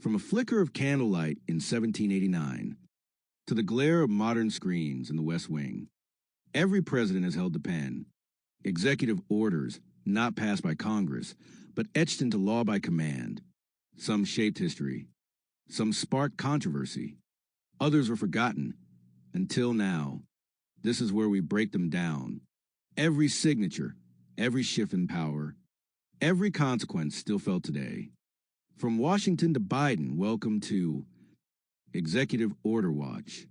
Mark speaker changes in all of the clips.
Speaker 1: From a flicker of candlelight in 1789 to the glare of modern screens in the West Wing, every president has held the pen. Executive orders not passed by Congress, but etched into law by command. Some shaped history. Some sparked controversy. Others were forgotten. Until now. This is where we break them down. Every signature, every shift in power, every consequence still felt today. From Washington to Biden, welcome to Executive Order Watch.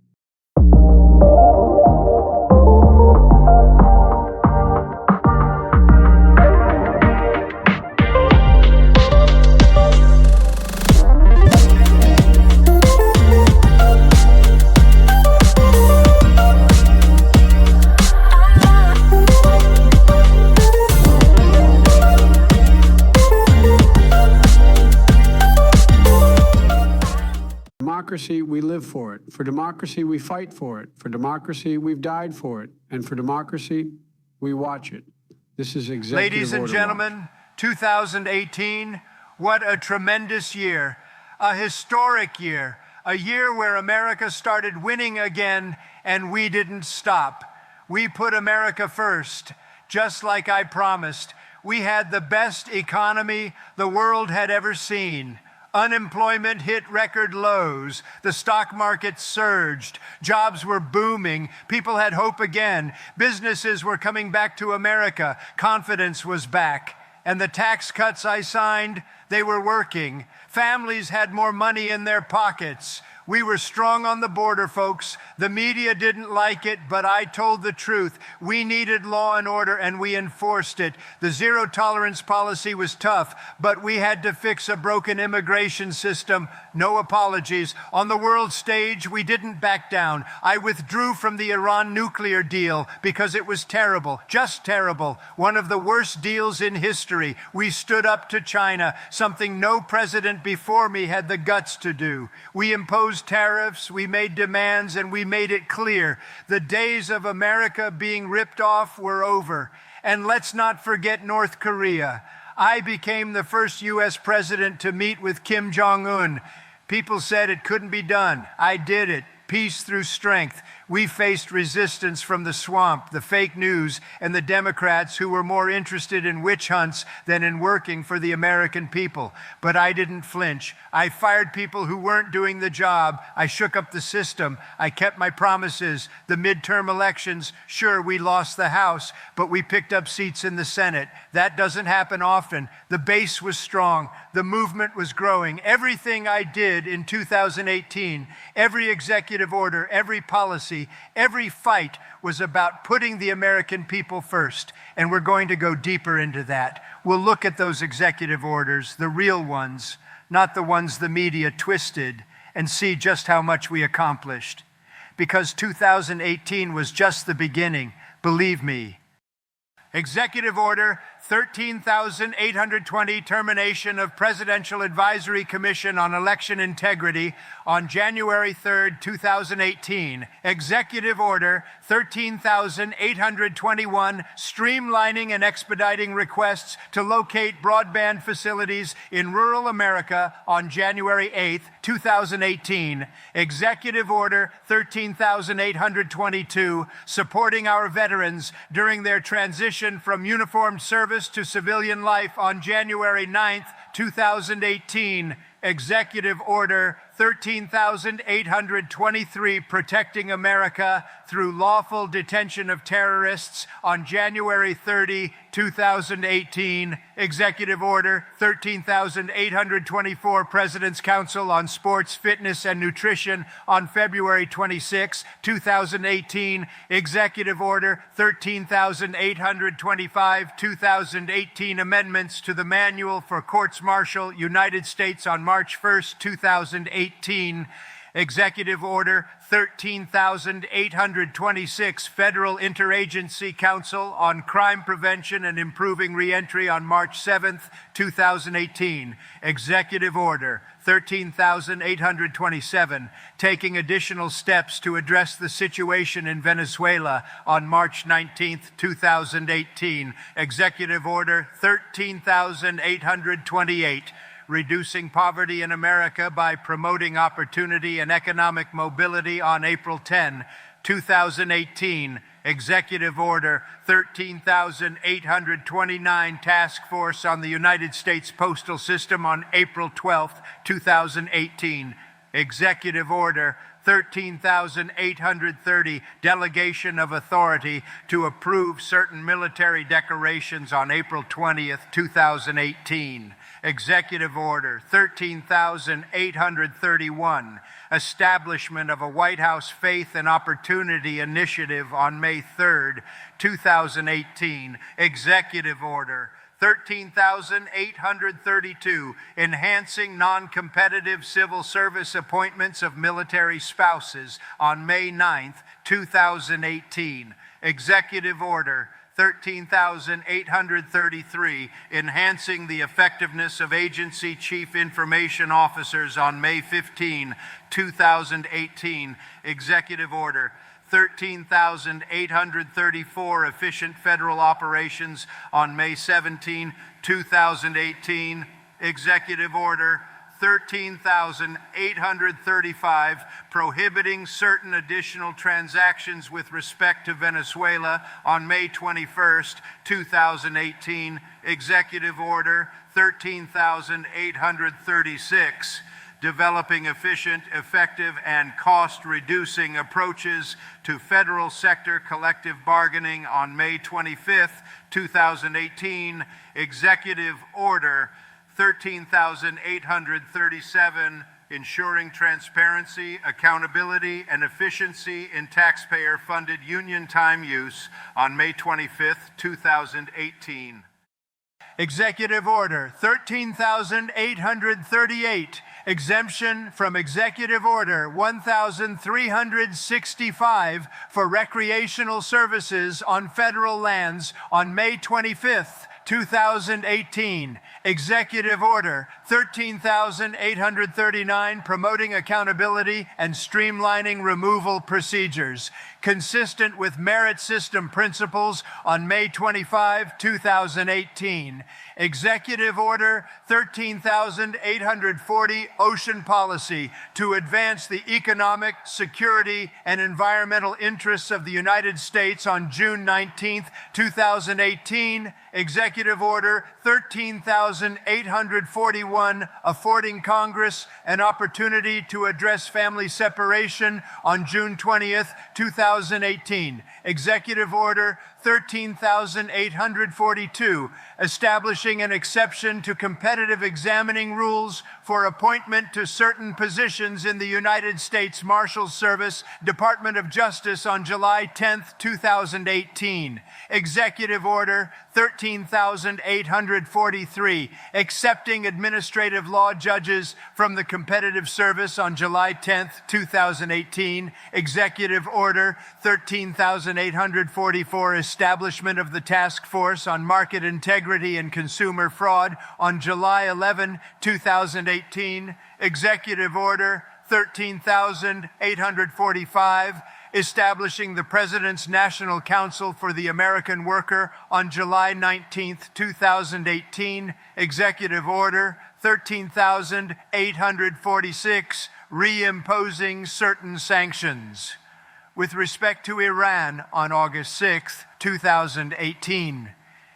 Speaker 2: Democracy, we live for it. For democracy, we fight for it. For democracy, we've died for it. And for democracy, we watch it. This is Executive Order.
Speaker 3: Ladies and gentlemen, 2018, what a tremendous year. A historic year. A year where America started winning again, and we didn't stop. We put America first, just like I promised. We had the best economy the world had ever seen. Unemployment hit record lows. The stock market surged. Jobs were booming. People had hope again. Businesses were coming back to America. Confidence was back. And the tax cuts I signed, they were working. Families had more money in their pockets. We were strong on the border, folks. The media didn't like it, but I told the truth. We needed law and order, and we enforced it. The zero-tolerance policy was tough, but we had to fix a broken immigration system. No apologies. On the world stage, we didn't back down. I withdrew from the Iran nuclear deal because it was terrible, just terrible. One of the worst deals in history. We stood up to China, something no president before me had the guts to do. We imposed tariffs, we made demands, and we made it clear the days of America being ripped off were over. And let's not forget North Korea. I became the first U.S. president to meet with Kim Jong-un. People said it couldn't be done. I did it. Peace through strength. We faced resistance from the swamp, the fake news, and the Democrats who were more interested in witch hunts than in working for the American people. But I didn't flinch. I fired people who weren't doing the job. I shook up the system. I kept my promises. The midterm elections, sure, we lost the House, but we picked up seats in the Senate. That doesn't happen often. The base was strong. The movement was growing. Everything I did in 2018, every executive order, every policy, every fight was about putting the American people first, and we're going to go deeper into that. We'll look at those executive orders, the real ones, not the ones the media twisted, and see just how much we accomplished. Because 2018 was just the beginning, believe me. Executive Order 13,820, termination of Presidential Advisory Commission on Election Integrity on January 3rd, 2018. Executive Order 13,821, streamlining and expediting requests to locate broadband facilities in rural America on January 8th, 2018. Executive Order 13,822, supporting our veterans during their transition from uniformed service to civilian life on January 9th, 2018. Executive Order 13,823, protecting America through lawful detention of terrorists on January 30, 2018. Executive Order 13,824, President's Council on Sports, Fitness, and Nutrition on February 26, 2018. Executive Order 13,825, 2018 amendments to the Manual for Courts-Martial, United States on March 1st, 2018. Executive Order 13,826, Federal Interagency Council on Crime Prevention and Improving Reentry on March 7th, 2018. Executive Order 13,827, taking additional steps to address the situation in Venezuela on March 19th, 2018. Executive Order 13,828, Reducing Poverty in America by Promoting Opportunity and Economic Mobility on April 10, 2018. Executive Order 13,829, Task Force on the United States Postal System on April 12, 2018. Executive Order 13,830, Delegation of Authority to approve certain military decorations on April 20th, 2018. Executive Order 13,831, establishment of a White House Faith and Opportunity Initiative on May 3rd, 2018. Executive Order 13,832, enhancing non-competitive civil service appointments of military spouses on May 9th, 2018. Executive Order 13,833, enhancing the effectiveness of agency chief information officers on May 15, 2018. Executive Order 13,834, efficient federal operations on May 17, 2018. Executive Order 13,835, prohibiting certain additional transactions with respect to Venezuela on May 21st, 2018. Executive Order 13,836, developing efficient, effective, and cost-reducing approaches to federal sector collective bargaining on May 25th, 2018. Executive Order 13,837, ensuring transparency, accountability, and efficiency in taxpayer-funded union time use on May 25th, 2018. Executive Order 13,838, exemption from Executive Order 1,365 for recreational services on federal lands on May 25th, 2018. Executive Order 13,839, promoting accountability and streamlining removal procedures, consistent with merit system principles on May 25, 2018. Executive Order 13,840, Ocean Policy to advance the economic, security, and environmental interests of the United States on June 19, 2018. Executive Order 13,841, affording Congress an opportunity to address family separation on June 20th, 2018. Executive Order 13,842, establishing an exception to competitive examining rules for appointment to certain positions in the United States Marshals Service, Department of Justice on July 10, 2018. Executive Order 13,843, accepting administrative law judges from the competitive service on July 10, 2018. Executive Order 13,844, establishment of the Task Force on Market Integrity and Consumer Fraud on July 11, 2018. Executive Order 13,845, establishing the President's National Council for the American Worker on July 19, 2018. Executive Order 13,846, reimposing certain sanctions. With respect to Iran on August 6, 2018.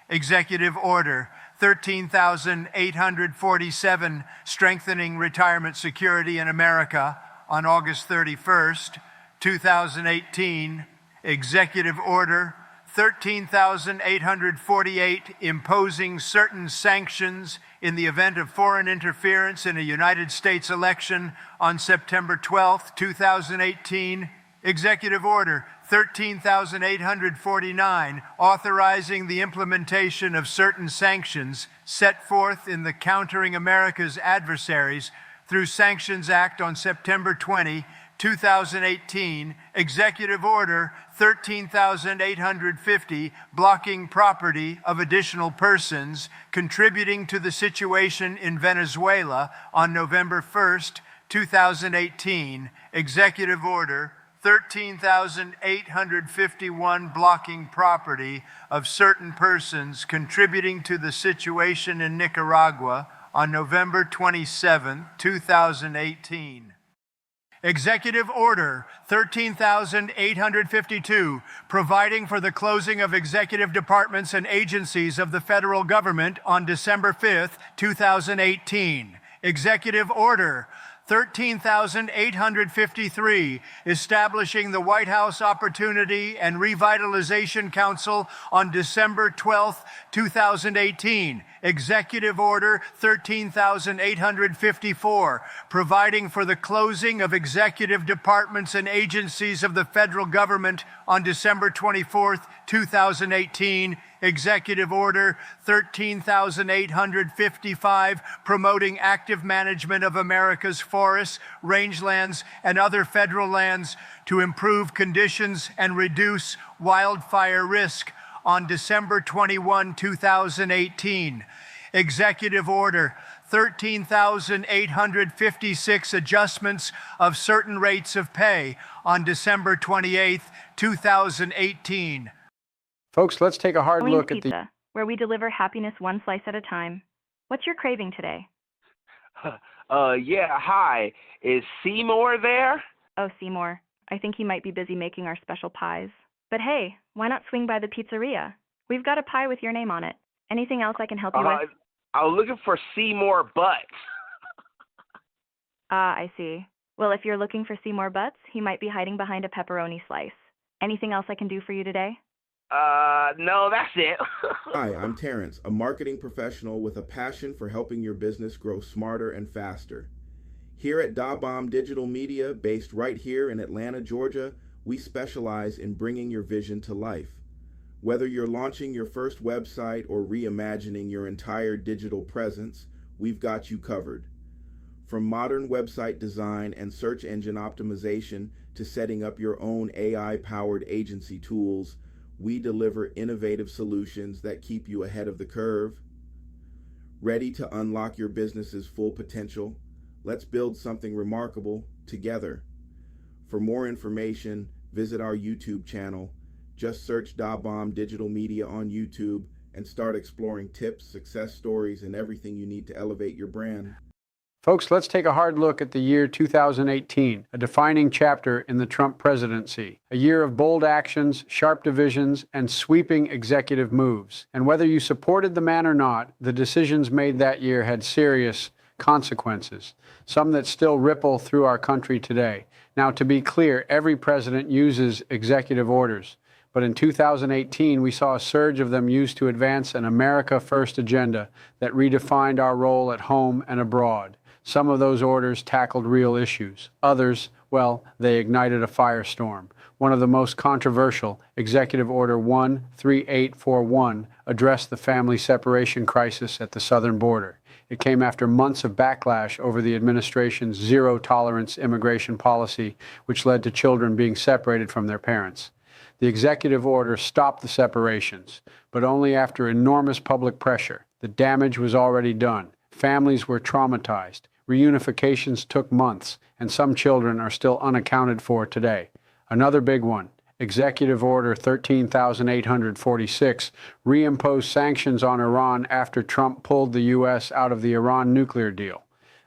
Speaker 3: Executive Order 13,847, strengthening retirement security in America on August 31st, 2018. Executive Order 13,848, imposing certain sanctions in the event of foreign interference in a United States election on September 12, 2018. Executive Order 13,849, authorizing the implementation of certain sanctions set forth in the Countering America's Adversaries through Sanctions Act on September 20, 2018. Executive Order 13,850, blocking property of additional persons contributing to the situation in Venezuela on November 1st, 2018. Executive Order 13,851, blocking property of certain persons contributing to the situation in Nicaragua on November 27, 2018. Executive Order 13,852, providing for the closing of executive departments and agencies of the federal government on December 5, 2018. Executive Order 13,853, establishing the White House Opportunity and Revitalization Council on December 12, 2018. Executive Order 13,854, providing for the closing of executive departments and agencies of the federal government on December 24, 2018. Executive Order 13,855, promoting active management of America's forests, rangelands, and other federal lands to improve conditions and reduce wildfire risk on December 21, 2018. Executive Order 13,856, adjustments of certain rates of pay on December 28, 2018.
Speaker 2: Folks, let's take a hard look at
Speaker 4: Pizza, where we deliver happiness one slice at a time. What's your craving today?
Speaker 5: Yeah, hi. Is Seymour there?
Speaker 4: Oh, Seymour. I think he might be busy making our special pies. But hey, why not swing by the pizzeria? We've got a pie with your name on it. Anything else I can help you with?
Speaker 5: I was looking for Seymour Butts.
Speaker 4: Ah, I see. Well, if you're looking for Seymour Butts, he might be hiding behind a pepperoni slice. Anything else I can do for you today?
Speaker 5: No, that's it.
Speaker 6: Hi, I'm Terrence, a marketing professional with a passion for helping your business grow smarter and faster. Here at Da Bomb Digital Media, based right here in Atlanta, Georgia, we specialize in bringing your vision to life. Whether you're launching your first website or reimagining your entire digital presence, we've got you covered. From modern website design and search engine optimization to setting up your own AI-powered agency tools, we deliver innovative solutions that keep you ahead of the curve. Ready to unlock your business's full potential? Let's build something remarkable together. For more information, visit our YouTube channel. Just search Da Bomb Digital Media on YouTube and start exploring tips, success stories, and everything you need to elevate your brand.
Speaker 2: Folks, let's take a hard look at the year 2018, a defining chapter in the Trump presidency. A year of bold actions, sharp divisions, and sweeping executive moves. And whether you supported the man or not, the decisions made that year had serious consequences, some that still ripple through our country today. Now, to be clear, every president uses executive orders. But in 2018, we saw a surge of them used to advance an America First agenda that redefined our role at home and abroad. Some of those orders tackled real issues. Others, well, they ignited a firestorm. One of the most controversial, Executive Order 13841, addressed the family separation crisis at the southern border. It came after months of backlash over the administration's zero-tolerance immigration policy, which led to children being separated from their parents. The executive order stopped the separations, but only after enormous public pressure. The damage was already done. Families were traumatized. Reunifications took months, and some children are still unaccounted for today. Another big one, Executive Order 13,846, reimposed sanctions on Iran after Trump pulled the U.S. out of the Iran nuclear deal.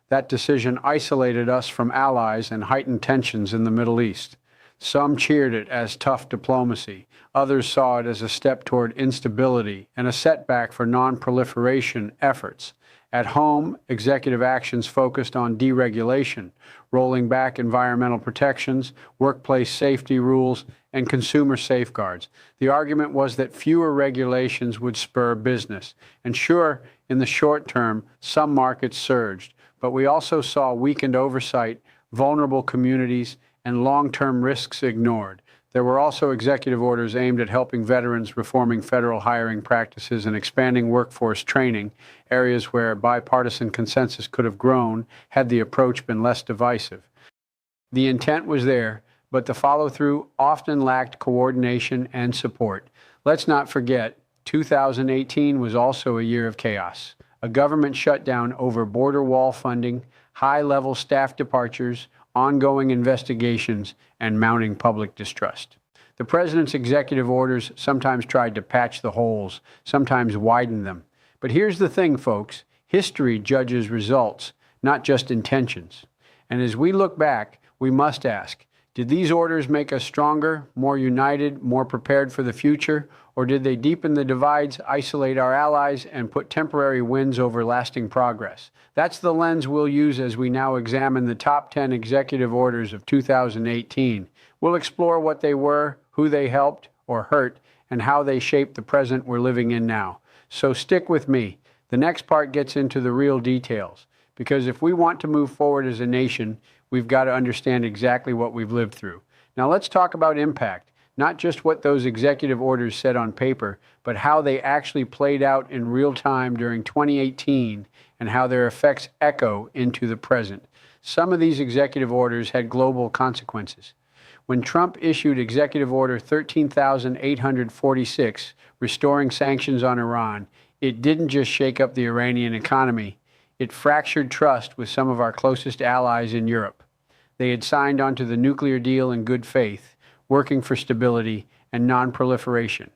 Speaker 2: That decision isolated us from allies and heightened tensions in the Middle East. Some cheered it as tough diplomacy. Others saw it as a step toward instability and a setback for non-proliferation efforts. At home, executive actions focused on deregulation, rolling back environmental protections, workplace safety rules, and consumer safeguards. The argument was that fewer regulations would spur business. And sure, in the short term, some markets surged, but we also saw weakened oversight, vulnerable communities, and long-term risks ignored. There were also executive orders aimed at helping veterans, reforming federal hiring practices, and expanding workforce training, areas where bipartisan consensus could have grown had the approach been less divisive. The intent was there, but the follow-through often lacked coordination and support. Let's not forget, 2018 was also a year of chaos. A government shutdown over border wall funding, high-level staff departures, ongoing investigations, and mounting public distrust. The president's executive orders sometimes tried to patch the holes, sometimes widen them. But here's the thing, folks. History judges results, not just intentions. And as we look back, we must ask, did these orders make us stronger, more united, more prepared for the future, or did they deepen the divides, isolate our allies, and put temporary wins over lasting progress? That's the lens we'll use as we now examine the top 10 executive orders of 2018. We'll explore what they were, who they helped or hurt, and how they shaped the present we're living in now. So stick with me. The next part gets into the real details, because if we want to move forward as a nation, we've got to understand exactly what we've lived through. Now let's talk about impact, not just what those executive orders said on paper, but how they actually played out in real time during 2018 and how their effects echo into the present. Some of these executive orders had global consequences. When Trump issued Executive Order 13,846, restoring sanctions on Iran, it didn't just shake up the Iranian economy, it fractured trust with some of our closest allies in Europe. They had signed onto the nuclear deal in good faith, working for stability and non-proliferation.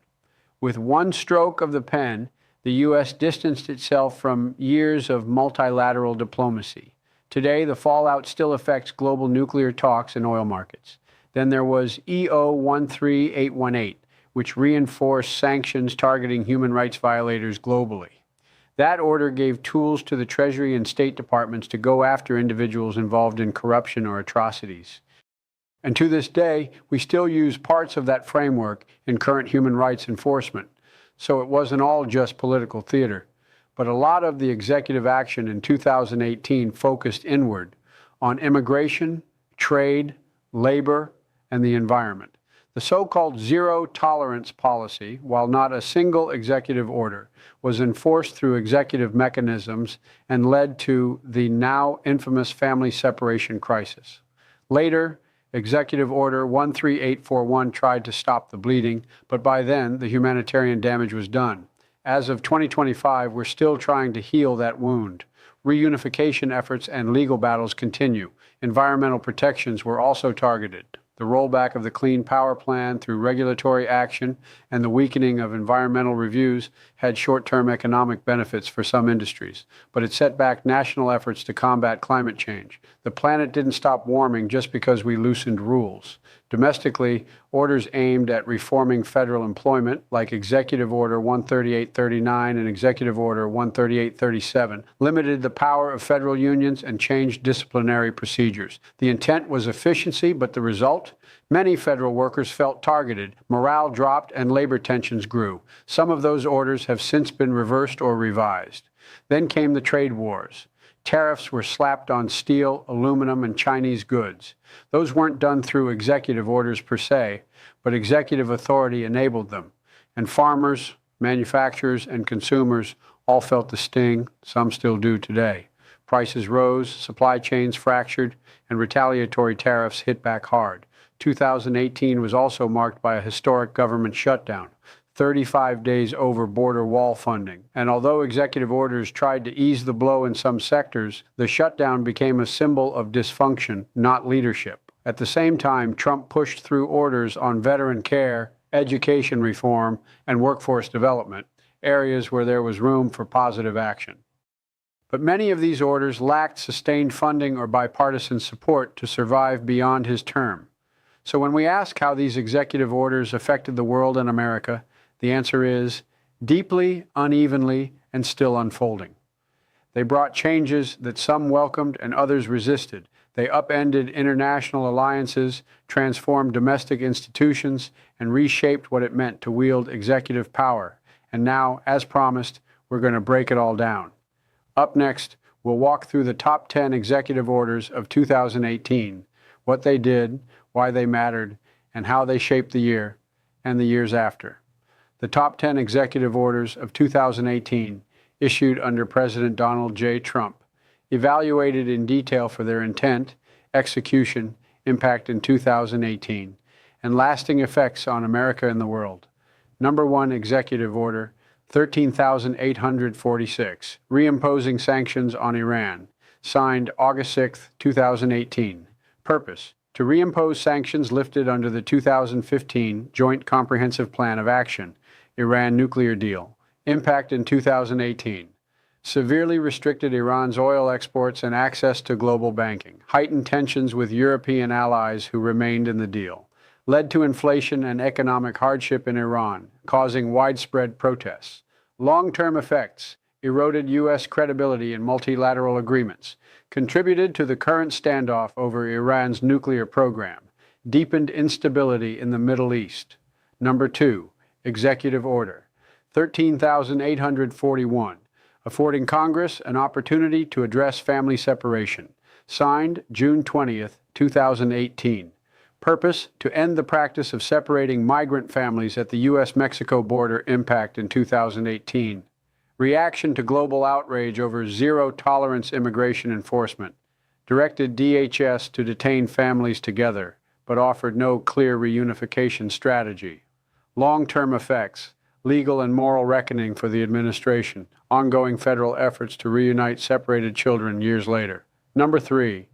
Speaker 2: With one stroke of the pen, the U.S. distanced itself from years of multilateral diplomacy. Today, the fallout still affects global nuclear talks and oil markets. Then there was EO 13818, which reinforced sanctions targeting human rights violators globally. That order gave tools to the Treasury and State Departments to go after individuals involved in corruption or atrocities. And to this day, we still use parts of that framework in current human rights enforcement. So it wasn't all just political theater. But a lot of the executive action in 2018 focused inward on immigration, trade, labor, and the environment. The so-called zero-tolerance policy, while not a single executive order, was enforced through executive mechanisms and led to the now infamous family separation crisis. Later, Executive Order 13841 tried to stop the bleeding, but by then, the humanitarian damage was done. As of 2025, we're still trying to heal that wound. Reunification efforts and legal battles continue. Environmental protections were also targeted. The rollback of the Clean Power Plan through regulatory action and the weakening of environmental reviews had short-term economic benefits for some industries, but it set back national efforts to combat climate change. The planet didn't stop warming just because we loosened rules. Domestically, orders aimed at reforming federal employment, like Executive Order 13839 and Executive Order 13837, limited the power of federal unions and changed disciplinary procedures. The intent was efficiency, but the result? Many federal workers felt targeted, morale dropped, and labor tensions grew. Some of those orders have since been reversed or revised. Then came the trade wars. Tariffs were slapped on steel, aluminum, and Chinese goods. Those weren't done through executive orders per se, but executive authority enabled them. And farmers, manufacturers, and consumers all felt the sting, some still do today. Prices rose, supply chains fractured, and retaliatory tariffs hit back hard. 2018 was also marked by a historic government shutdown. 35 days over border wall funding. And although executive orders tried to ease the blow in some sectors, the shutdown became a symbol of dysfunction, not leadership. At the same time, Trump pushed through orders on veteran care, education reform, and workforce development, areas where there was room for positive action. But many of these orders lacked sustained funding or bipartisan support to survive beyond his term. So when we ask how these executive orders affected the world and America, the answer is deeply, unevenly, and still unfolding. They brought changes that some welcomed and others resisted. They upended international alliances, transformed domestic institutions, and reshaped what it meant to wield executive power. And now, as promised, we're going to break it all down. Up next, we'll walk through the top 10 executive orders of 2018, what they did, why they mattered, and how they shaped the year and the years after. The top 10 executive orders of 2018, issued under President Donald J. Trump, evaluated in detail for their intent, execution, impact in 2018, and lasting effects on America and the world. Number 1 Executive Order 13,846, reimposing sanctions on Iran, signed August 6, 2018. Purpose: to reimpose sanctions lifted under the 2015 Joint Comprehensive Plan of Action, Iran nuclear deal. Impact in 2018. severely restricted Iran's oil exports and access to global banking, heightened tensions with European allies who remained in the deal, led to inflation and economic hardship in Iran, causing widespread protests. Long-term effects eroded U.S. credibility in multilateral agreements, contributed to the current standoff over Iran's nuclear program, deepened instability in the Middle East. Number 2, Executive Order 13,841, affording Congress an opportunity to address family separation, signed June 20th, 2018. Purpose: to end the practice of separating migrant families at the U.S.-Mexico border. Impact in 2018. Reaction to global outrage over zero-tolerance immigration enforcement. Directed DHS to detain families together, but offered no clear reunification strategy. Long-term effects. Legal and moral reckoning for the administration. Ongoing federal efforts to reunite separated children years later. Number 3.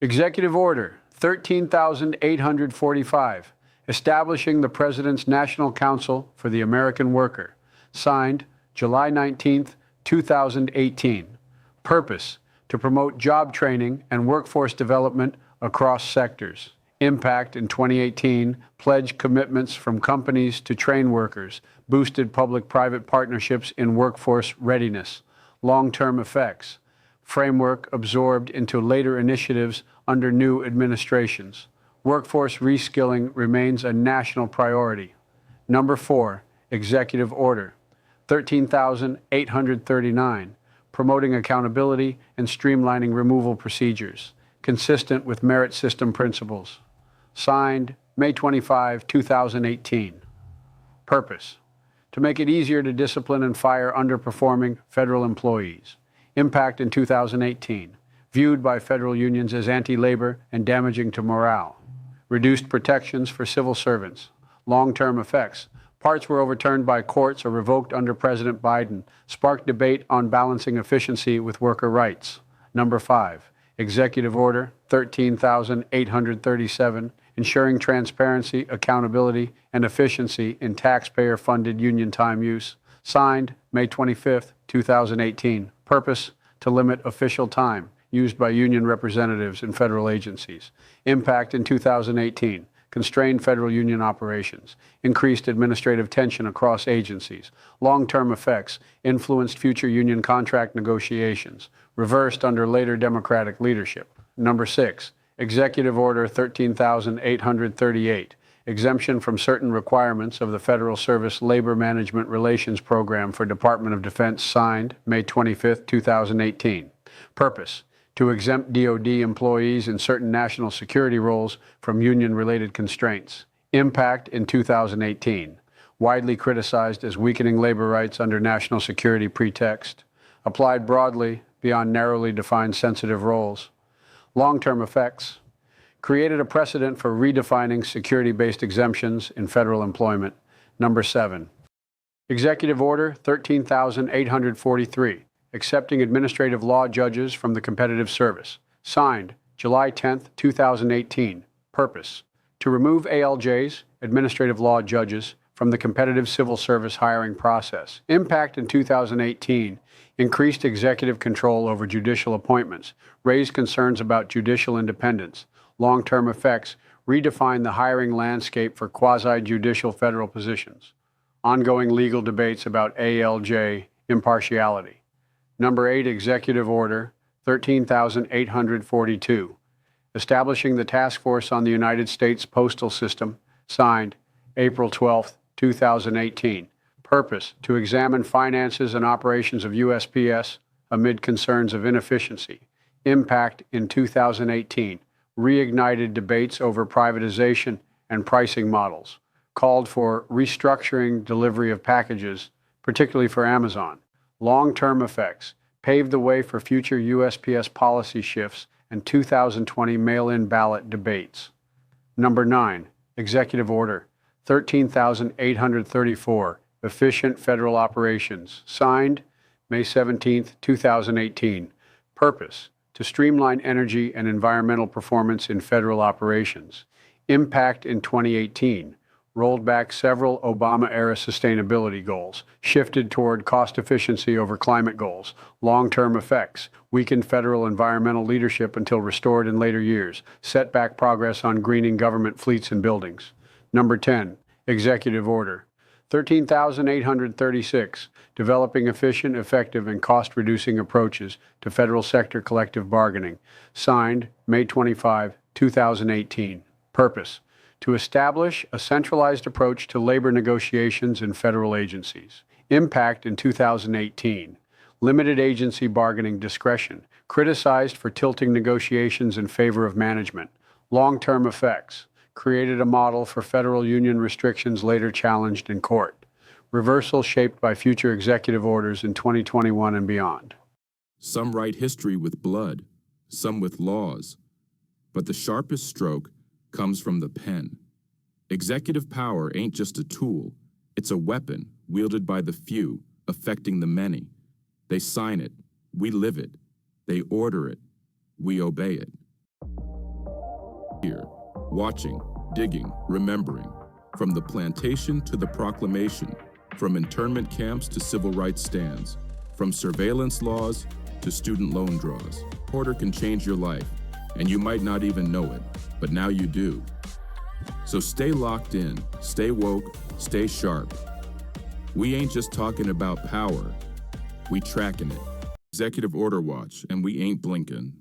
Speaker 2: Executive Order 13,845, establishing the President's National Council for the American Worker, signed July 19, 2018. Purpose: to promote job training and workforce development across sectors. Impact in 2018, pledged commitments from companies to train workers, boosted public-private partnerships in workforce readiness. Long-term effects. Framework absorbed into later initiatives under new administrations. Workforce reskilling remains a national priority. Number 4, Executive Order 13,839, promoting accountability and streamlining removal procedures, consistent with merit system principles. Signed May 25, 2018. Purpose: to make it easier to discipline and fire underperforming federal employees. Impact in 2018, viewed by federal unions as anti-labor and damaging to morale. Reduced protections for civil servants. Long-term effects. Parts were overturned by courts or revoked under President Biden, sparked debate on balancing efficiency with worker rights. Number 5, Executive Order 13,837, ensuring transparency, accountability, and efficiency in taxpayer-funded union time use. Signed May 25, 2018. Purpose: to limit official time used by union representatives in federal agencies. Impact in 2018. Constrained federal union operations. Increased administrative tension across agencies. Long-term effects. Influenced future union contract negotiations. Reversed under later Democratic leadership. Number 6. Executive Order 13,838. Exemption from certain requirements of the Federal Service Labor Management Relations Program for Department of Defense, signed May 25, 2018. Purpose: to exempt DoD employees in certain national security roles from union-related constraints. Impact in 2018. Widely criticized as weakening labor rights under national security pretext. Applied broadly beyond narrowly defined sensitive roles. Long-term effects. Created a precedent for redefining security-based exemptions in federal employment. Number 7. Executive Order 13,843, accepting administrative law judges from the competitive service. Signed July 10, 2018. Purpose: to remove ALJs, administrative law judges, from the competitive civil service hiring process. Impact in 2018. Increased executive control over judicial appointments. Raised concerns about judicial independence. Long-term effects. Redefine the hiring landscape for quasi-judicial federal positions. Ongoing legal debates about ALJ impartiality. Number 8, Executive Order 13,842, establishing the Task Force on the United States Postal System, signed April 12, 2018. Purpose: to examine finances and operations of USPS amid concerns of inefficiency. Impact in 2018. Reignited debates over privatization and pricing models. Called for restructuring delivery of packages, particularly for Amazon. Long-term effects. Paved the way for future USPS policy shifts and 2020 mail-in ballot debates. Number 9. Executive Order 13,834, efficient federal operations, signed May 17, 2018. Purpose: to streamline energy and environmental performance in federal operations. Impact in 2018. rolled back several Obama-era sustainability goals, shifted toward cost efficiency over climate goals, long-term effects, weakened federal environmental leadership until restored in later years, set back progress on greening government fleets and buildings. Number 10, Executive Order 13,836, developing efficient, effective, and cost-reducing approaches to federal sector collective bargaining, signed May 25, 2018. Purpose: to establish a centralized approach to labor negotiations in federal agencies. Impact in 2018. Limited agency bargaining discretion, criticized for tilting negotiations in favor of management. Long-term effects. Created a model for federal union restrictions later challenged in court. Reversal shaped by future executive orders in 2021 and beyond.
Speaker 7: Some write history with blood, some with laws, but the sharpest stroke comes from the pen. Executive power ain't just a tool, it's a weapon wielded by the few, affecting the many. They sign it, we live it. They order it, we obey it. Here, watching, digging, remembering, from the plantation to the proclamation, from internment camps to civil rights stands, from surveillance laws to student loan draws. Order can change your life, and you might not even know it, but now you do. So stay locked in, stay woke, stay sharp. We ain't just talking about power, we tracking it. Executive Order Watch, and we ain't blinking.